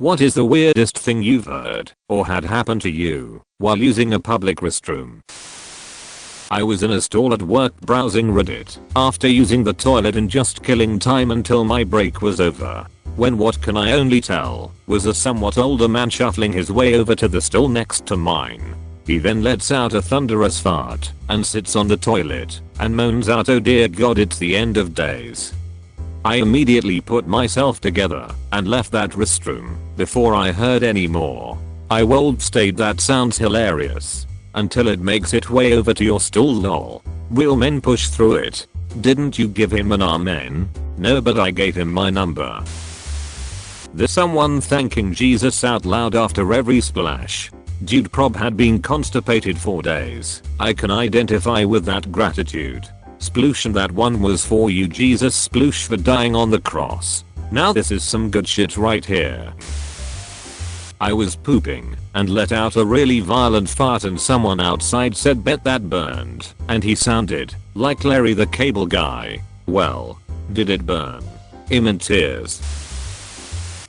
What is the weirdest thing you've heard or had happen to you while using a public restroom? I was in a stall at work browsing Reddit after using the toilet and just killing time until my break was over, when what can I only tell was a somewhat older man shuffling his way over to the stall next to mine. He then lets out a thunderous fart and sits on the toilet and moans out, "Oh dear God, it's the end of days." I immediately put myself together and left that restroom before I heard any more. I won't state that sounds hilarious until it makes its way over to your stall, lol. Real men push through it. Didn't you give him an amen? No, but I gave him my number. There's someone thanking Jesus out loud after every splash. Dude prob had been constipated for days. I can identify with that gratitude. Sploosh, and that one was for you, Jesus. Sploosh for dying on the cross. Now this is some good shit right here. I was pooping and let out a really violent fart and someone outside said, "Bet that burned," and he sounded like Larry the Cable Guy. Well, did it burn? I'm in tears.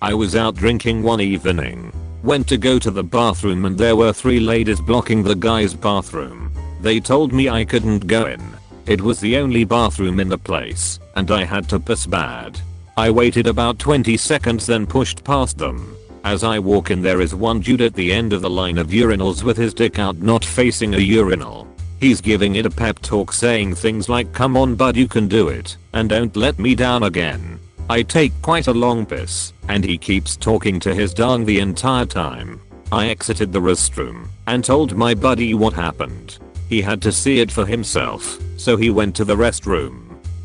I was out drinking one evening. Went to go to the bathroom and there were 3 ladies blocking the guy's bathroom. They told me I couldn't go in. It was the only bathroom in the place and I had to piss bad. I waited about 20 seconds then pushed past them. As I walk in, there is one dude at the end of the line of urinals with his dick out, not facing a urinal. He's giving it a pep talk saying things like, "Come on bud, you can do it and don't let me down again." I take quite a long piss and he keeps talking to his dong the entire time. I exited the restroom and told my buddy what happened. He had to see it for himself, so he went to the restroom.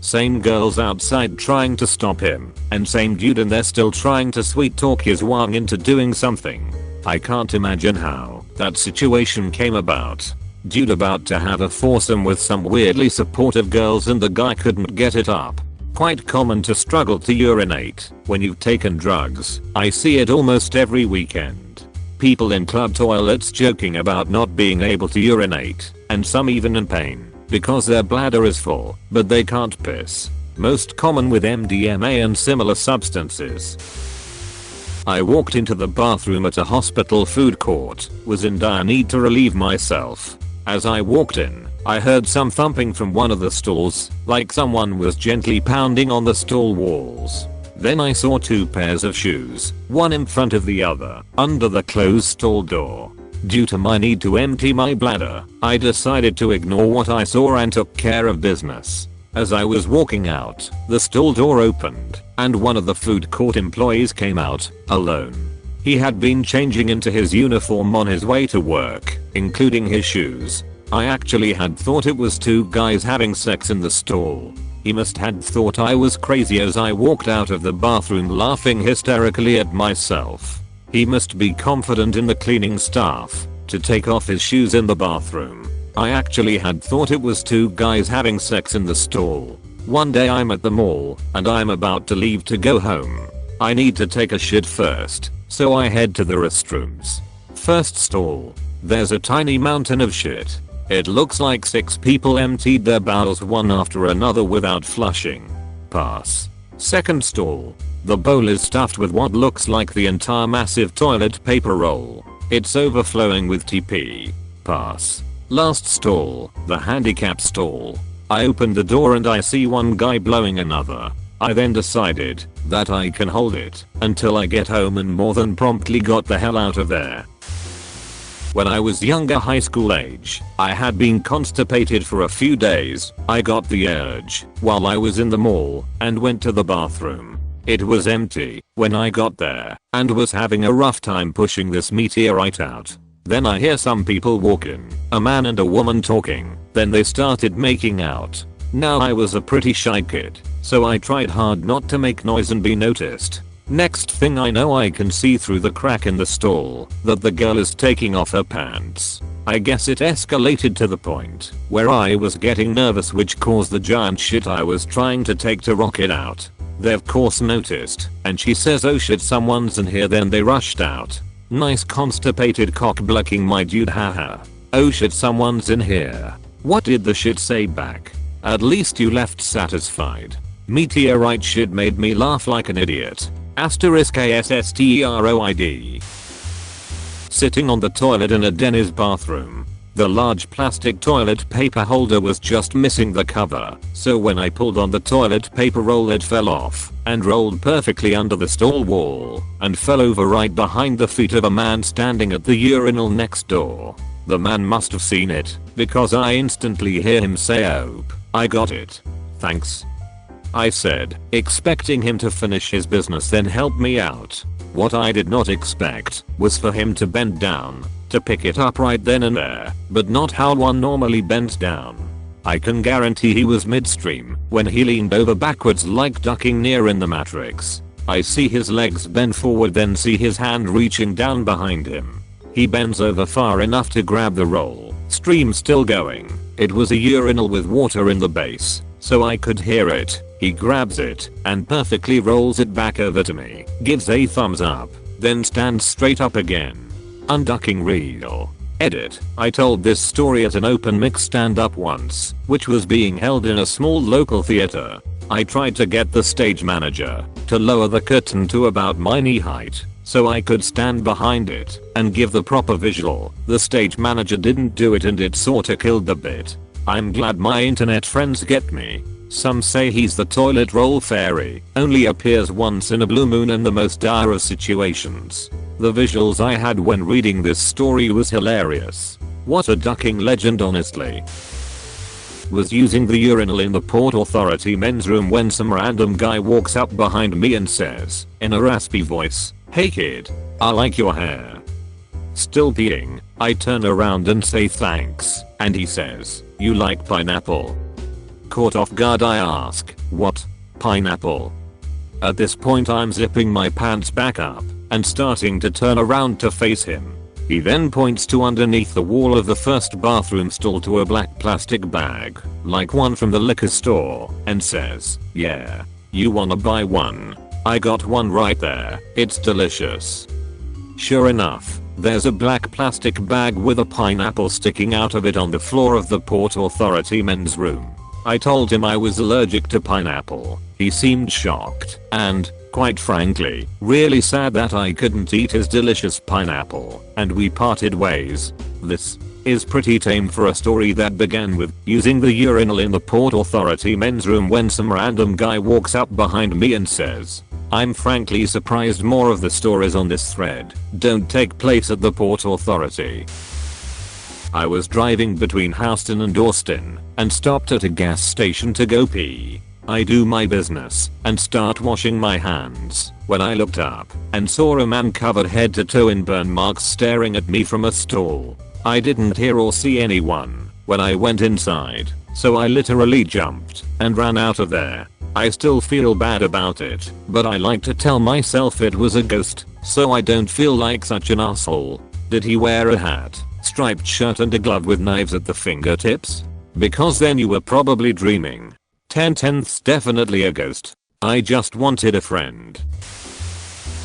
Same girls outside trying to stop him, and same dude in there still trying to sweet talk his wang into doing something. I can't imagine how that situation came about. Dude about to have a foursome with some weirdly supportive girls and the guy couldn't get it up. Quite common to struggle to urinate when you've taken drugs. I see it almost every weekend. People in club toilets joking about not being able to urinate, and some even in pain because their bladder is full, but they can't piss. Most common with MDMA and similar substances. I walked into the bathroom at a hospital food court, was in dire need to relieve myself. As I walked in, I heard some thumping from one of the stalls, like someone was gently pounding on the stall walls. Then I saw 2 pairs of shoes, one in front of the other, under the closed stall door. Due to my need to empty my bladder, I decided to ignore what I saw and took care of business. As I was walking out, the stall door opened, and one of the food court employees came out, alone. He had been changing into his uniform on his way to work, including his shoes. I actually had thought it was 2 guys having sex in the stall. He must had thought I was crazy as I walked out of the bathroom laughing hysterically at myself. He must be confident in the cleaning staff to take off his shoes in the bathroom. I actually had thought it was 2 guys having sex in the stall. One day I'm at the mall and I'm about to leave to go home. I need to take a shit first, so I head to the restrooms. First stall. There's a tiny mountain of shit. It looks like 6 people emptied their bowels one after another without flushing. Pass. Second stall. The bowl is stuffed with what looks like the entire massive toilet paper roll. It's overflowing with TP. Pass. Last stall. The handicap stall. I open the door and I see one guy blowing another. I then decided that I can hold it until I get home and more than promptly got the hell out of there. When I was younger, high school age, I had been constipated for a few days. I got the urge while I was in the mall and went to the bathroom. It was empty when I got there and was having a rough time pushing this meteorite out. Then I hear some people walk in, a man and a woman talking, then they started making out. Now I was a pretty shy kid, so I tried hard not to make noise and be noticed. Next thing I know, I can see through the crack in the stall that the girl is taking off her pants. I guess it escalated to the point where I was getting nervous, which caused the giant shit I was trying to take to rock it out. They of course noticed, and she says, "Oh shit, someone's in here," then they rushed out. Nice constipated cock blocking my dude, haha. "Oh shit, someone's in here." What did the shit say back? At least you left satisfied. Meteorite shit made me laugh like an idiot. *AskReddit. Sitting on the toilet in a Denny's bathroom. The large plastic toilet paper holder was just missing the cover, so when I pulled on the toilet paper roll it fell off and rolled perfectly under the stall wall and fell over right behind the feet of a man standing at the urinal next door. The man must have seen it because I instantly hear him say, "Oh, I got it. Thanks," I said, expecting him to finish his business then help me out. What I did not expect was for him to bend down to pick it up right then and there, but not how one normally bends down. I can guarantee he was midstream when he leaned over backwards like ducking near in the Matrix. I see his legs bend forward then see his hand reaching down behind him. He bends over far enough to grab the roll, stream still going. It was a urinal with water in the base, so I could hear it. He grabs it and perfectly rolls it back over to me, gives a thumbs up, then stands straight up again. Unducking real. Edit. I told this story at an open mic stand-up once, which was being held in a small local theater. I tried to get the stage manager to lower the curtain to about my knee height so I could stand behind it and give the proper visual. The stage manager didn't do it and it sorta killed the bit. I'm glad my internet friends get me. Some say he's the toilet roll fairy, only appears once in a blue moon in the most dire of situations. The visuals I had when reading this story was hilarious. What a ducking legend honestly. Was using the urinal in the Port Authority men's room when some random guy walks up behind me and says, in a raspy voice, "Hey kid, I like your hair." Still peeing, I turn around and say thanks, and he says, "You like pineapple?" Caught off guard I ask, "What? Pineapple?" At this point I'm zipping my pants back up and starting to turn around to face him. He then points to underneath the wall of the first bathroom stall to a black plastic bag, like one from the liquor store, and says, "Yeah, you wanna buy one? I got one right there, it's delicious." Sure enough, there's a black plastic bag with a pineapple sticking out of it on the floor of the Port Authority men's room. I told him I was allergic to pineapple. He seemed shocked and, quite frankly, really sad that I couldn't eat his delicious pineapple, and we parted ways. This is pretty tame for a story that began with using the urinal in the Port Authority men's room when some random guy walks up behind me and says, I'm frankly surprised more of the stories on this thread don't take place at the Port Authority. I was driving between Houston and Austin and stopped at a gas station to go pee. I do my business and start washing my hands when I looked up and saw a man covered head to toe in burn marks staring at me from a stall. I didn't hear or see anyone when I went inside, so I literally jumped and ran out of there. I still feel bad about it, but I like to tell myself it was a ghost so I don't feel like such an asshole. Did he wear a hat, striped shirt and a glove with knives at the fingertips? Because then you were probably dreaming. 10/10's definitely a ghost. I just wanted a friend.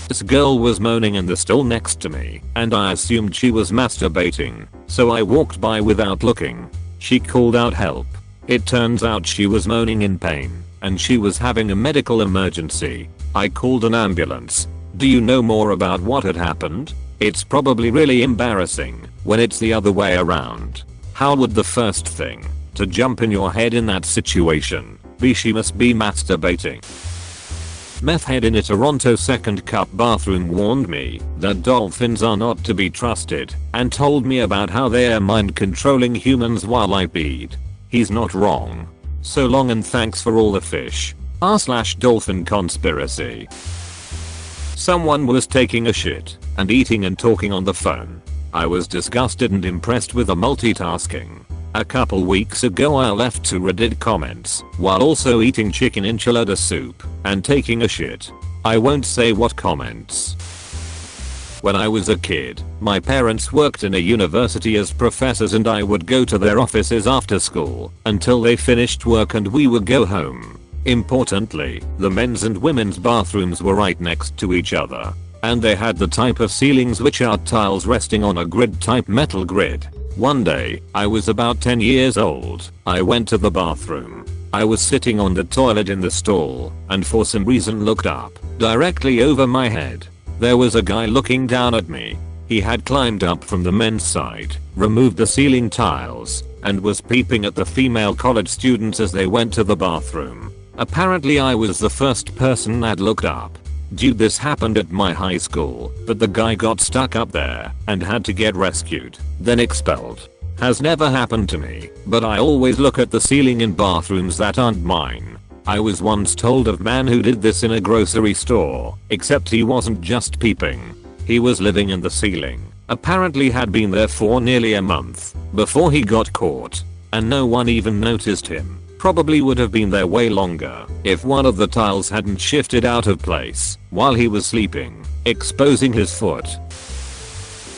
This girl was moaning in the stall next to me, and I assumed she was masturbating, so I walked by without looking. She called out help. It turns out she was moaning in pain, and she was having a medical emergency. I called an ambulance. Do you know more about what had happened? It's probably really embarrassing when it's the other way around. How would the first thing to jump in your head in that situation be she must be masturbating? Meth head in a Toronto second cup bathroom warned me that dolphins are not to be trusted and told me about how they are mind controlling humans while I peed. He's not wrong. So long and thanks for all the fish. r/dolphin conspiracy. Someone was taking a shit and eating and talking on the phone. I was disgusted and impressed with the multitasking. A couple weeks ago I left 2 Reddit comments while also eating chicken enchilada soup and taking a shit. I won't say what comments. When I was a kid, my parents worked in a university as professors and I would go to their offices after school until they finished work and we would go home. Importantly, the men's and women's bathrooms were right next to each other, and they had the type of ceilings which are tiles resting on a grid type metal grid. One day, I was about 10 years old. I went to the bathroom. I was sitting on the toilet in the stall and for some reason looked up. Directly over my head, there was a guy looking down at me. He had climbed up from the men's side, removed the ceiling tiles, and was peeping at the female college students as they went to the bathroom. Apparently I was the first person that looked up. Dude, this happened at my high school, but the guy got stuck up there and had to get rescued, then expelled. Has never happened to me, but I always look at the ceiling in bathrooms that aren't mine. I was once told of a man who did this in a grocery store, except he wasn't just peeping. He was living in the ceiling. Apparently had been there for nearly a month before he got caught, and no one even noticed him. Probably would have been there way longer if one of the tiles hadn't shifted out of place while he was sleeping, exposing his foot.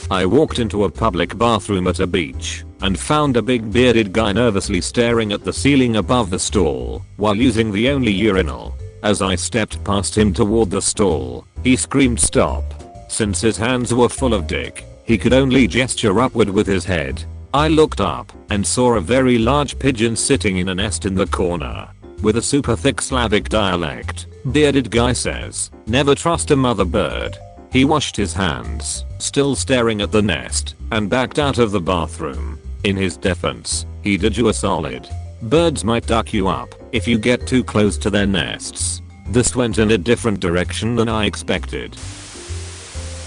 I walked into a public bathroom at a beach and found a big bearded guy nervously staring at the ceiling above the stall while using the only urinal. As I stepped past him toward the stall, he screamed stop. Since his hands were full of dick, he could only gesture upward with his head. I looked up and saw a very large pigeon sitting in a nest in the corner. With a super thick Slavic dialect, bearded guy says, "Never trust a mother bird." He washed his hands, still staring at the nest, and backed out of the bathroom. In his defense, he did you a solid. Birds might duck you up if you get too close to their nests. This went in a different direction than I expected.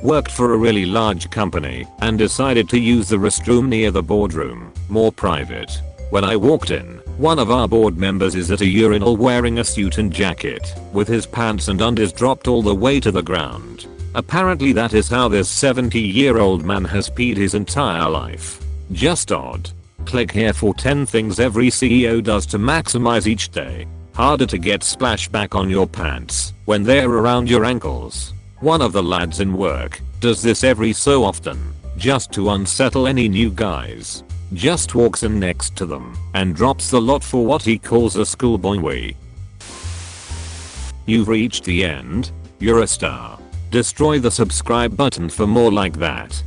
Worked for a really large company and decided to use the restroom near the boardroom, more private. When I walked in, one of our board members is at a urinal wearing a suit and jacket, with his pants and undies dropped all the way to the ground. Apparently that is how this 70-year-old man has peed his entire life. Just odd. Click here for 10 things every CEO does to maximize each day. Harder to get splashback on your pants when they're around your ankles. One of the lads in work does this every so often, just to unsettle any new guys. Just walks in next to them and drops the lot for what he calls a schoolboy wee. You've reached the end. You're a star. Destroy the subscribe button for more like that.